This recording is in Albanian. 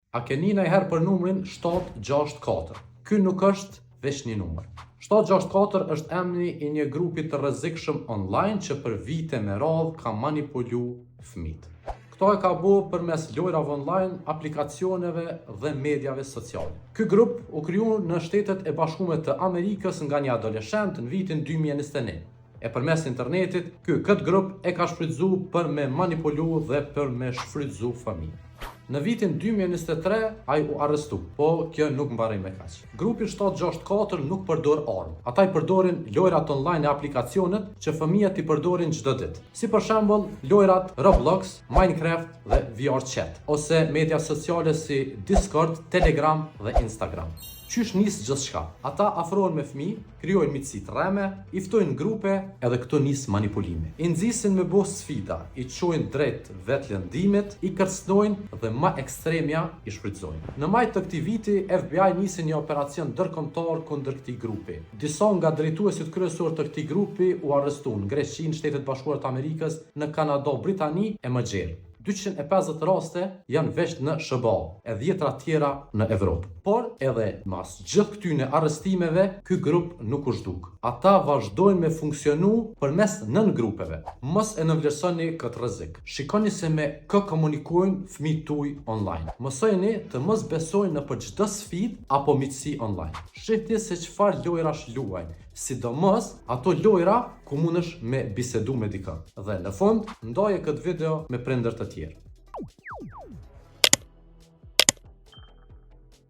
A keni ndonjëherë për numrin 764? Ky nuk është veç një numër. 764 është emri i një grupi të rrezikshëm online që për vite me radhë ka manipulu fëmijët. Kto e ka bërë përmes lojrave online, aplikacioneve dhe mediave sociale. Ky grup u kriju në Shtetet e Bashkuara të Amerikës nga një adoleshent në vitin 2021. E përmes internetit, këtë grup e ka shfrytzuar për me manipulu dhe për me shfrytzu fëmijë. Në vitin 2023, ai u arrestu, po kjo nuk mbaroi me kaq. Grupi 764 nuk përdor armë. Ata i përdorin lojrat online e aplikacionet që fëmijët i përdorin çdo ditë. Si për shembull, lojrat Roblox, Minecraft dhe VR Chat, ose media sociale si Discord, Telegram dhe Instagram. Qysh nis gjithçka? Ata afrohen me fëmijë, krijojnë miqësi të rreme, i ftojnë grupe, edhe këto nis manipulime. I nxisin me bo sfida, i çojnë drejt vetlëndimit, i kërcënojnë dhe më ekstremja i shfrytëzojnë. Në maj të këtij viti, FBI nisi një operacion ndërkombëtar kundër këtij grupi. Disa nga drejtuesit kryesor të këtij grupi u arrestuan në Greqi, në Shtetet Bashkuara të Amerikës, në Kanada, Britani e më gjerë. 250 raste janë veç në SBA e 10 tjera në Evropë. Por edhe mas gjithë këtyne arrestimeve, ky grup nuk u zhduk. Ata vazhdojnë me funksionu përmes nën grupeve. Mos e nënvlerësoni këtë rrezik. Shikoni se me kë komunikojnë fëmijët tuaj online. Mësojeni të mos besojnë në për çdo sfidë apo miqësi online. Shihni se çfarë lojrash luajnë, sidomos ato lojra ku mundesh me bisedu me dikë. Dhe në fund, ndaje këtë video me prindër të tjerë.